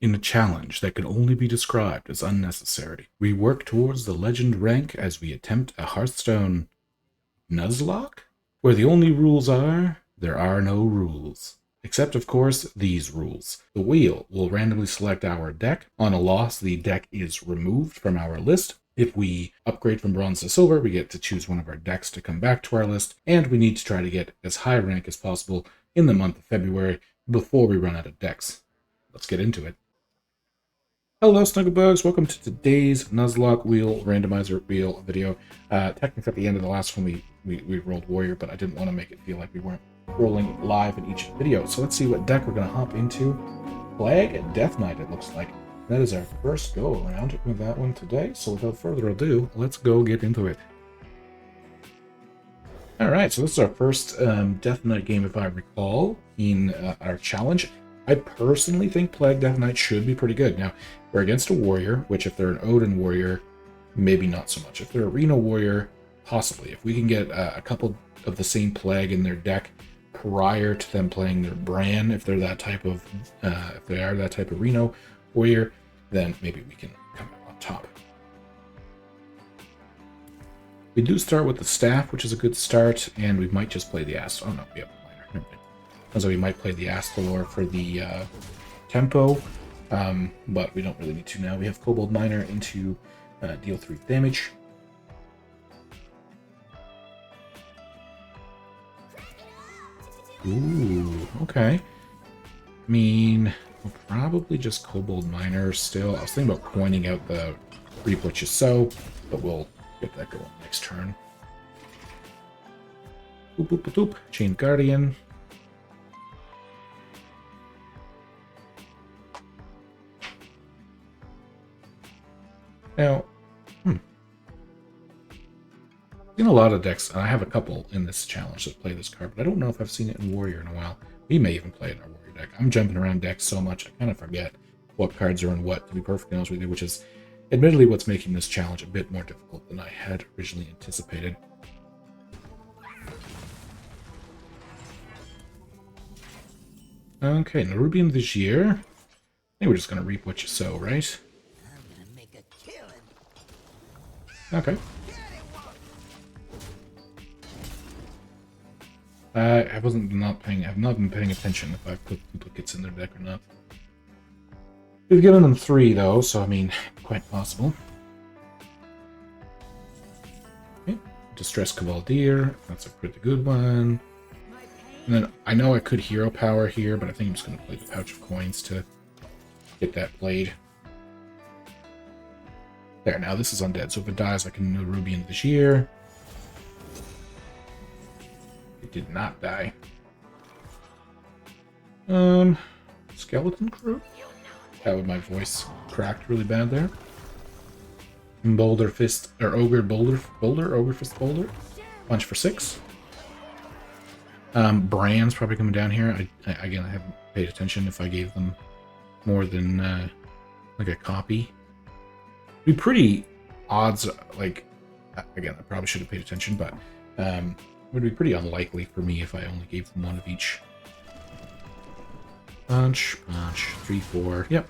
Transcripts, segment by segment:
In a challenge that can only be described as unnecessary, we work towards the legend rank as we attempt a Hearthstone Nuzlocke, where the only rules are, there are no rules. Except, of course, these rules. The wheel will randomly select our deck. On a loss, the deck is removed from our list. If we upgrade from bronze to silver, we get to choose one of our decks to come back to our list, and we need to try to get as high rank as possible in the month of February before we run out of decks. Let's get into it. Hello, Snugglebugs. Welcome to today's Nuzlocke Wheel Randomizer Wheel video. Technically, at the end of the last one, we rolled Warrior, but I didn't want to make it feel like we weren't rolling live in each video. So let's see what deck we're going to hop into. Plague and Death Knight, it looks like. That is our first go around with that one today. So without further ado, let's go get into it. Alright, so this is our first Death Knight game, if I recall, in our challenge. I personally think Plague Death Knight should be pretty good. Now, we're against a Warrior, which if they're an Odin Warrior, maybe not so much. If they're a Reno Warrior, possibly. If we can get a couple of the same Plague in their deck prior to them playing their Bran, if they're that type of, if they are that type of Reno Warrior, then maybe we can come out on top. We do start with the Staff, which is a good start, and we might just play the Ass. Oh no, we have a Minor. Never mind. So we might play the Astalor for the tempo, but we don't really need to now. We have Kobold Miner into deal 3 damage. Ooh, okay. I mean, we'll probably just Kobold Miner still. I was thinking about coining out the Reap What You Sow, but we'll get that going next turn. Boop, boop, boop, boop. Chain Guardian. Now, seen a lot of decks, and I have a couple in this challenge that play this card, but I don't know if I've seen it in Warrior in a while. We may even play it in our Warrior deck. I'm jumping around decks so much, I kind of forget what cards are in what, to be perfectly honest with you, which is admittedly what's making this challenge a bit more difficult than I had originally anticipated. Okay, Nerubian Vizier. I think we're just going to reap what you sow, right? Okay. I have not been paying attention if I've put duplicates in their deck or not. We've given them 3 though, so I mean, quite possible. Okay. Distress Cavaldier, that's a pretty good one. And then I know I could Hero Power here, but I think I'm just going to play the Pouch of Coins to get that played. There, now this is undead, so if it dies, I can Nerubian Vizier. It did not die. Skeleton Crew? That would my voice cracked really bad there. Boulder Fist, or Ogre Ogre Fist Boulder. Punch for 6. Bran's probably coming down here. Again, I haven't paid attention if I gave them more than like a copy. Be pretty odds, like, again, I probably should have paid attention, but it would be pretty unlikely for me if I only gave them 1 of each. Punch, 3, 4, yep.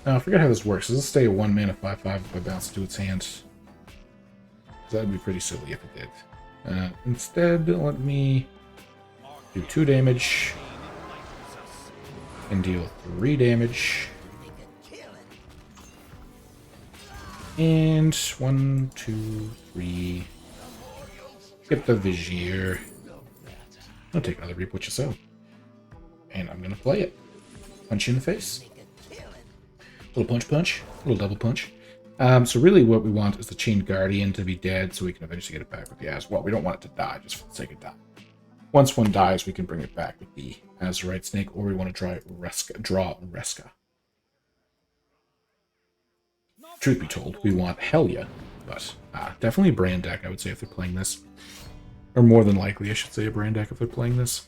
Now, I forget how this works. Does it stay a 1 mana 5/5 if I bounce it to its hand? That would be pretty silly if it did. Instead, let me do 2 damage and deal 3 damage. And 1, 2, 3. Get the Vizier. I'll take another Reap What You Sow. And I'm going to play it. Punch you in the face. Little punch, little double punch. So really what we want is the Chained Guardian to be dead so we can eventually get it back with the Az. Well, we don't want it to die just for the sake of dying. Once one dies, we can bring it back with the Azurite Snake, or we want to draw Reska. Truth be told, we want Helya, but definitely a Bran deck, I would say, if they're playing this. Or more than likely, I should say, a Bran deck if they're playing this.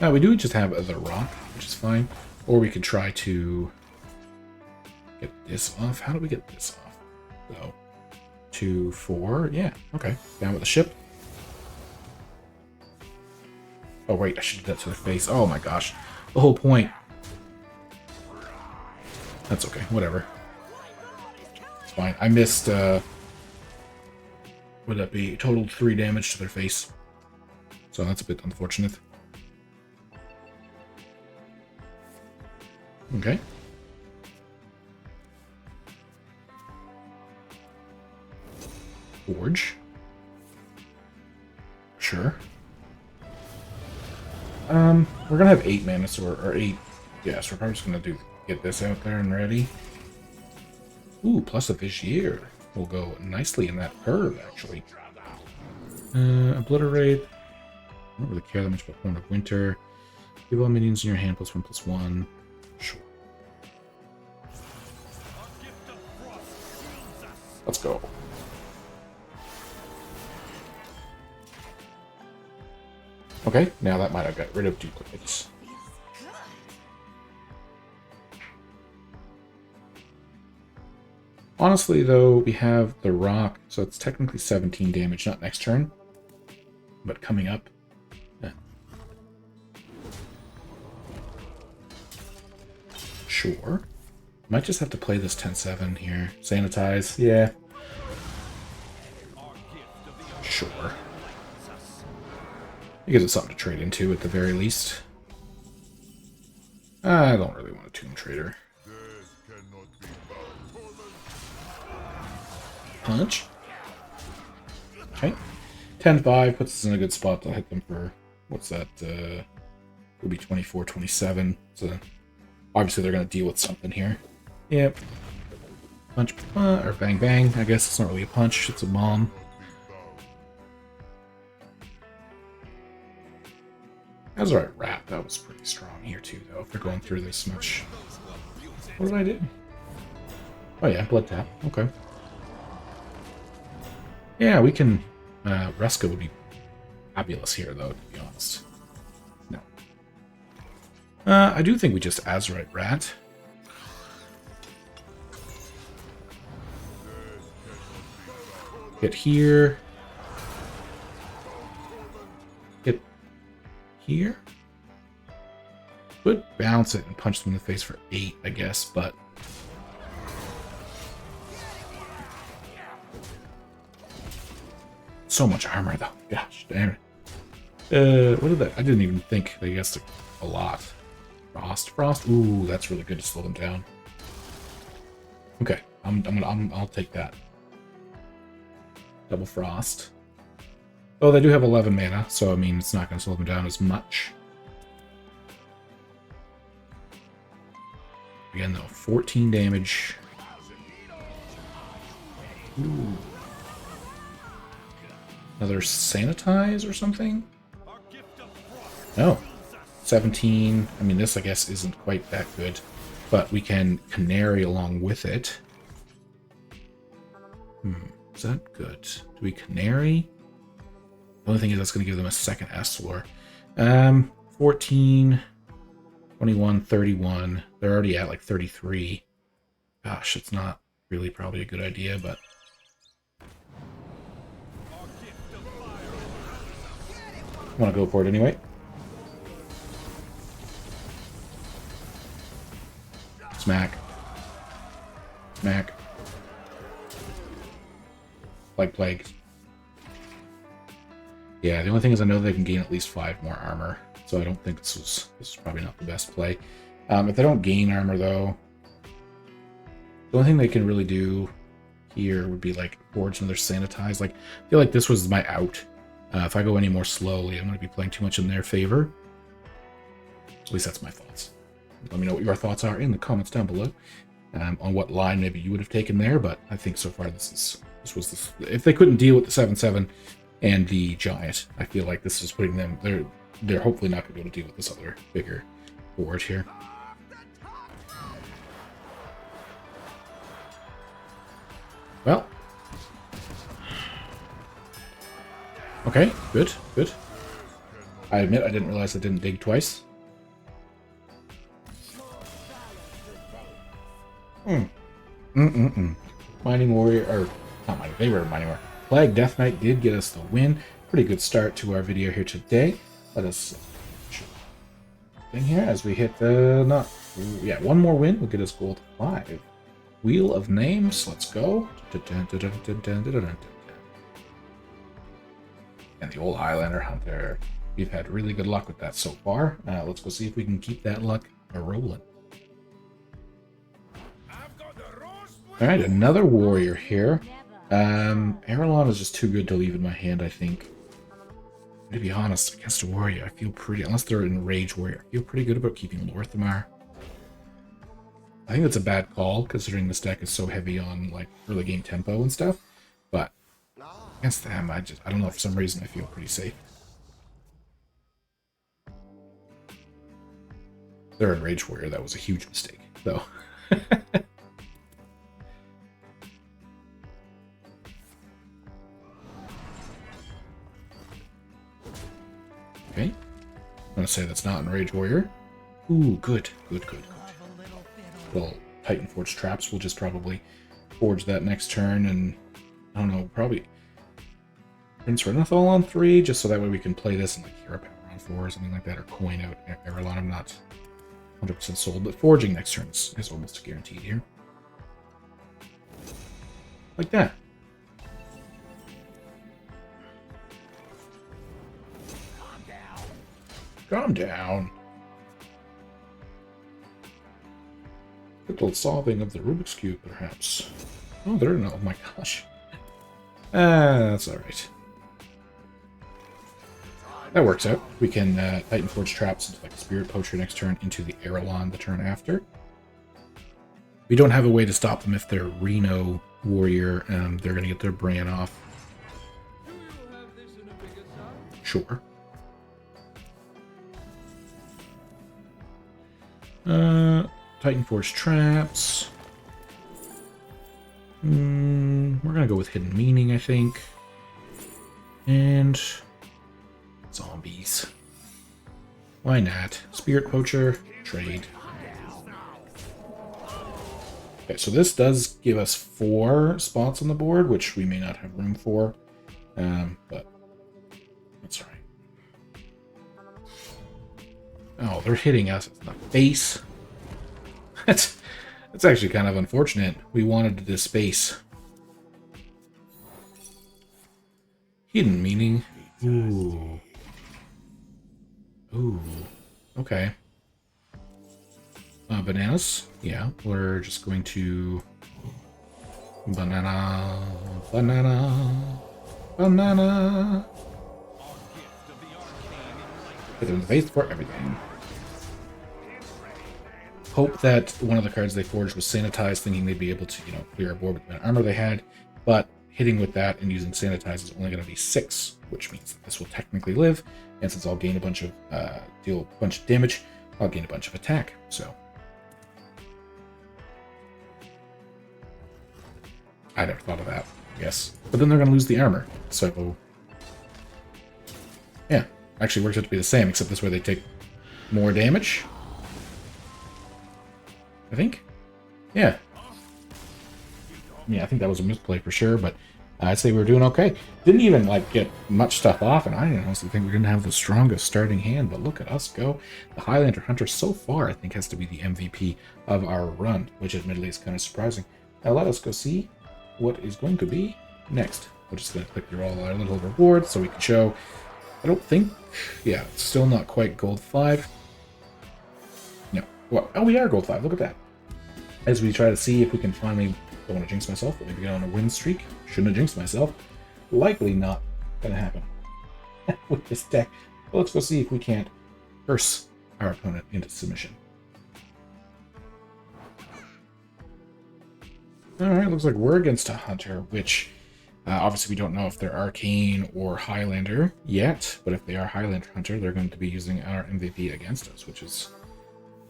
Now, we do just have the Rock, which is fine. Or we could try to get this off. How do we get this off? So, 2, 4, yeah, okay. Down with the ship. Oh wait, I should do that to their face. Oh my gosh. The whole point. That's okay, whatever. It's fine. I missed, would that be? Totaled 3 damage to their face. So that's a bit unfortunate. Okay. Forge. Sure. We're gonna have 8 mana, so or 8. Yeah, so we're probably just gonna get this out there and ready. Ooh, plus a Vizier will go nicely in that curve, actually. Obliterate. I don't really care that much about Horn of Winter. Give all minions in your hand +1/+1. Sure. Let's go. Okay, now that might have got rid of duplicates. Honestly, though, we have the rock, so it's technically 17 damage, not next turn, but coming up. Yeah. Sure. Might just have to play this 10-7 here. Sanitize, yeah. Sure. It gives us something to trade into at the very least. I don't really want a Tomb Trader. Punch. Okay. 10-5 puts us in a good spot to hit them for, what's that, would be 24-27. So obviously they're going to deal with something here. Yep. Punch, or bang bang. I guess it's not really a punch, it's a bomb. That's alright, Rat. That was pretty strong here too, though, if they're going through this much. What did I do? Oh yeah, Blood Tap. Okay. Yeah, we can... Reska would be fabulous here, though, to be honest. No. I do think we just Azurite Rat. Hit here. Hit here. Would bounce it and punch them in the face for 8, I guess, but... So much armor, though. Gosh, damn it. What did that? I didn't even think they guessed a lot. Frost. Ooh, that's really good to slow them down. Okay, I'll take that. Double Frost. Oh, they do have 11 mana, so I mean it's not going to slow them down as much. Again, though, 14 damage. Ooh. Another Sanitize or something? No. 17. I mean, this, I guess, isn't quite that good. But we can Canary along with it. Is that good? Do we Canary? The only thing is that's going to give them a second S-Lore. 14, 21, 31. They're already at like 33. Gosh, it's not really probably a good idea, but... I want to go for it anyway. Smack. Smack. Like plague. Yeah, the only thing is I know they can gain at least 5 more armor, so I don't think this is probably not the best play. If they don't gain armor, though, the only thing they can really do here would be like forge another Sanitize. Like, I feel like this was my out. If I go any more slowly, I'm going to be playing too much in their favor. At least that's my thoughts. Let me know what your thoughts are in the comments down below on what line maybe you would have taken there. But I think so far this was if they couldn't deal with the 7/7 and the giant, I feel like this is putting them. They're hopefully not going to be able to deal with this other bigger board here. Well. Okay, good, good. I admit I didn't realize I didn't dig twice. Mining Warrior, or not Mining, they were Mining Warrior. Plague Death Knight did get us the win. Pretty good start to our video here today. Let us thing here as we hit the not. Yeah, one more win will get us gold 5. Wheel of Names. Let's go. And the old Highlander Hunter. We've had really good luck with that so far. Let's go see if we can keep that luck rolling. Alright, another warrior here. Arelon is just too good to leave in my hand, I think. To be honest, against a warrior, I feel pretty... Unless they're in Rage Warrior, I feel pretty good about keeping lwYMh. I think that's a bad call, considering this deck is so heavy on, like, early game tempo and stuff. But against them, I don't know, for some reason I feel pretty safe. They're in Rage Warrior, that was a huge mistake, though. Okay. I'm gonna say that's not in Rage Warrior. Ooh, good. Well, Titan Forge Traps will just probably forge that next turn, and I don't know, probably Prince Renethal on 3, just so that way we can play this and like Hero Power on 4 or something like that, or coin out Arelon. I'm not 100% sold, but forging next turn is almost guaranteed here. Like that. Calm down. Little solving of the Rubik's Cube, perhaps. Oh, there no. Oh my gosh. That's alright. That works out. We can Titan Forge Traps into like Spirit Poacher next turn into the Arelon the turn after. We don't have a way to stop them if they're Reno Warrior. They're going to get their Bran off. Sure. Titan Forge Traps. We're gonna go with Hidden Meaning, I think. And zombies. Why not? Spirit Poacher, trade. Okay, so this does give us 4 spots on the board, which we may not have room for. But that's alright. Oh, they're hitting us in the face. That's actually kind of unfortunate. We wanted this space. Hidden Meaning. Ooh. Ooh. Okay. Bananas. Yeah, we're just going to... Banana. Hit them in the face for everything. Hope that one of the cards they forged was Sanitize, thinking they'd be able to, you know, clear a board with the armor they had. But hitting with that and using Sanitize is only going to be 6, which means that this will technically live. And since I'll gain a bunch of, deal a bunch of damage, I'll gain a bunch of attack. So I never thought of that, I guess. But then they're going to lose the armor. So yeah, actually works out to be the same, except this way they take more damage. I think. Yeah. Yeah, I think that was a misplay for sure, but I'd say we were doing okay. Didn't even, like, get much stuff off, and I honestly think we didn't have the strongest starting hand, but look at us go. The Highlander Hunter so far, I think, has to be the MVP of our run, which admittedly is kind of surprising. Now let us go see what is going to be next. We're just going to click through all our little rewards so we can show. I don't think... Yeah, it's still not quite gold 5. No. Well, oh, we are gold 5. Look at that. As we try to see if we can finally... Don't want to jinx myself, but maybe get on a win streak. Shouldn't have jinxed myself. Likely not going to happen with this deck. But let's go see if we can't curse our opponent into submission. Alright, looks like we're against a Hunter, which obviously we don't know if they're Arcane or Highlander yet. But if they are Highlander Hunter, they're going to be using our MVP against us, which is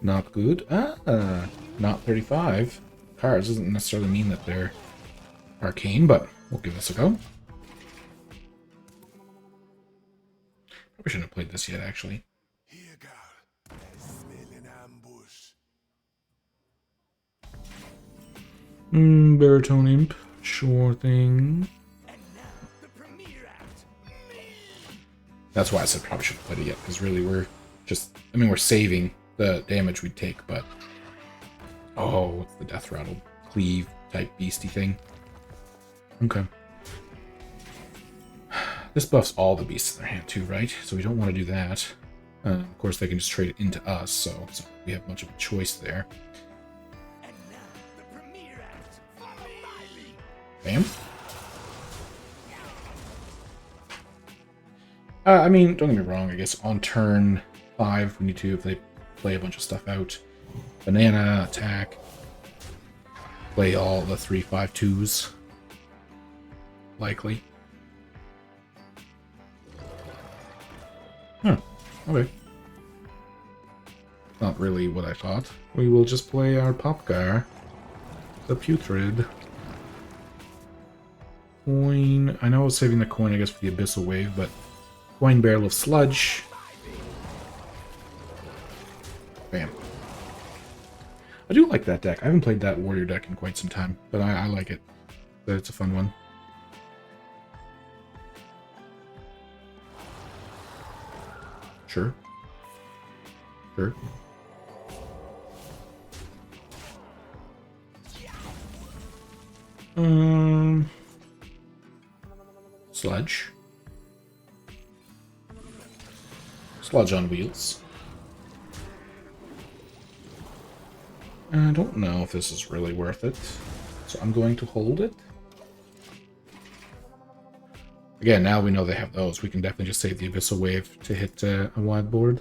not good. Not 35 cards doesn't necessarily mean that they're Arcane, but we'll give this a go. Probably shouldn't have played this yet, actually. Baritone Imp, sure thing. That's why I said probably shouldn't have played it yet, because really we're Just, I mean, we're saving the damage we'd take, but... Oh, what's the Death Rattle? Cleave type beastie thing. Okay. This buffs all the beasts in their hand too, right? So we don't want to do that. Of course, they can just trade it into us, so we have much of a choice there. Bam. I mean, don't get me wrong, I guess on turn 5 we need to, if they play a bunch of stuff out, banana, attack, play all the 3/5/2s, likely. Huh, okay. Not really what I thought. We will just play our Popgar, the Putrid. Coin, I know I was saving the coin, I guess, for the Abyssal Wave, but coin, Barrel of Sludge. Bam. I do like that deck. I haven't played that warrior deck in quite some time, but I like it. It's a fun one. Sure. Sure. Sludge. Sludge on wheels. I don't know if this is really worth it, so I'm going to hold it. Again, now we know they have those. We can definitely just save the Abyssal Wave to hit a wide board.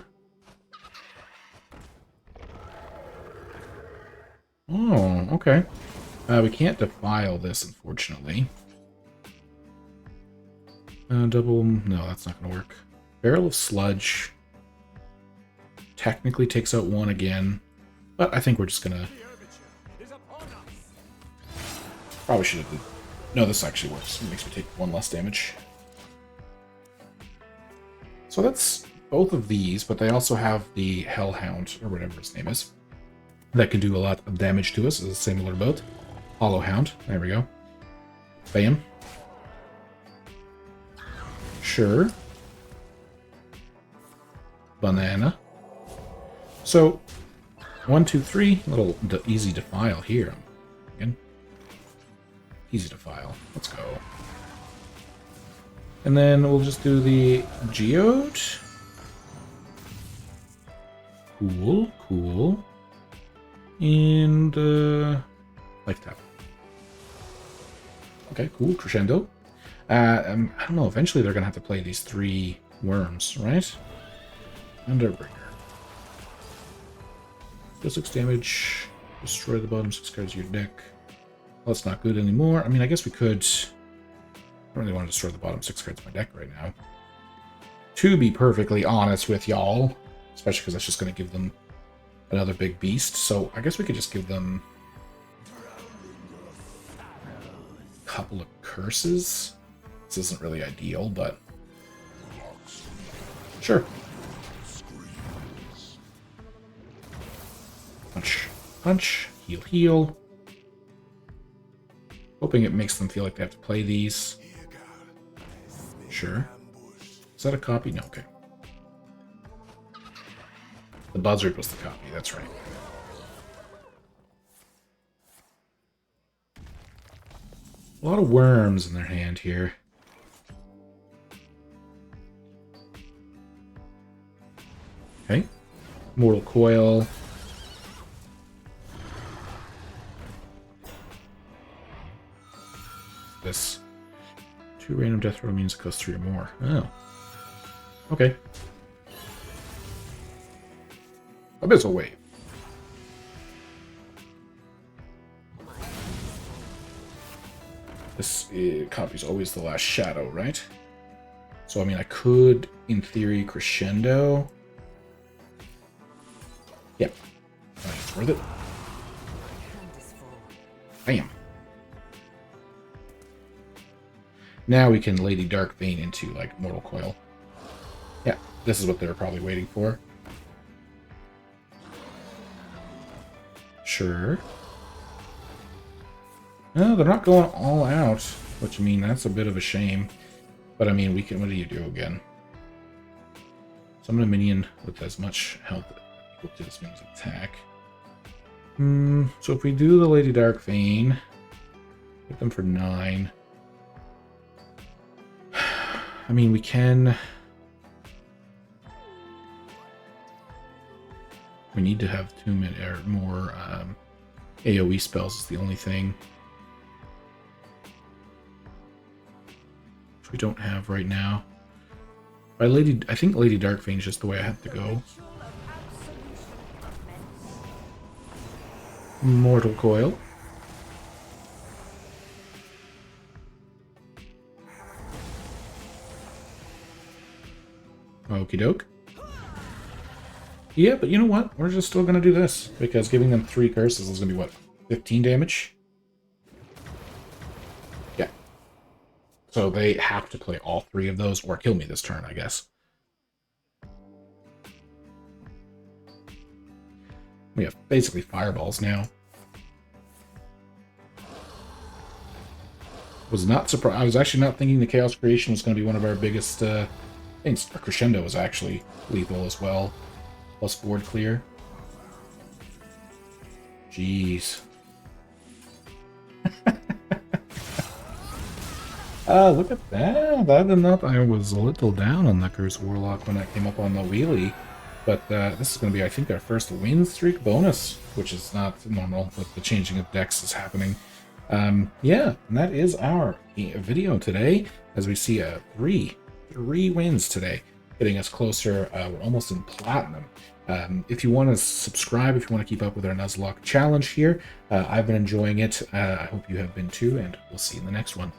Oh, okay. We can't defile this, unfortunately. Double... No, that's not going to work. Barrel of Sludge technically takes out one again, but I think we're just going to... Probably should have... No, this actually works. It makes me take one less damage. So that's both of these, but they also have the Hellhound, or whatever his name is, that can do a lot of damage to us. It's a similar boat. Hollow Hound. There we go. Bam. Sure. Banana. So, 1, 2, 3. Little easy defile here. Again. Easy defile. Let's go. And then we'll just do the Geode. Cool, cool. And, Life Tap. Okay, cool. Crescendo. I don't know, eventually they're going to have to play these 3 worms, right? Underbringer. Deal 6 damage. Destroy the bottom 6 cards of your deck. Well, that's not good anymore. I mean, I guess we could... I don't really want to destroy the bottom 6 cards of my deck right now. To be perfectly honest with y'all. Especially because that's just going to give them another big beast. So I guess we could just give them a couple of curses. This isn't really ideal, but sure. Punch, punch, heal, heal. Hoping it makes them feel like they have to play these. Sure. Is that a copy? No, okay. The Buzzard was the copy, that's right. A lot of worms in their hand here. Okay. Mortal Coil. This. 2 random death row means it costs 3 or more. Oh. Okay. Abyssal Wave. This copy's always the last shadow, right? So, I mean, I could, in theory, Crescendo. Yep. Yeah. It's worth it. Bam. Now we can Lady Darkbane into, like, Mortal Coil. Yeah, this is what they're probably waiting for. Sure. No, they're not going all out, which, I mean, that's a bit of a shame. But, I mean, we can... What do you do again? Summon a minion with as much health equal to this minion's attack. So if we do the Lady Darkbane, hit them for 9. I mean, we can... We need to have 2 or more AoE spells is the only thing. Which we don't have right now. I think Lady Darkbane is just the way I have to go. Mortal Coil. Okie doke. Yeah, but you know what? We're just still going to do this, because giving them 3 curses is going to be, what, 15 damage? Yeah. So they have to play all 3 of those, or kill me this turn, I guess. We have basically fireballs now. Was not surprised. I was actually not thinking the Chaos Creation was going to be one of our biggest things. Our Crescendo was actually lethal as well. Plus board clear. Jeez. Look at that. I did not. I was a little down on the Curse Warlock when I came up on the wheelie. But this is going to be, I think, our first win streak bonus, which is not normal with the changing of decks is happening. Yeah, and that is our video today, as we see 3 wins today, getting us closer. We're almost in platinum. If you want to subscribe, if you want to keep up with our Nuzlocke challenge here, I've been enjoying it. I hope you have been too, and we'll see you in the next one.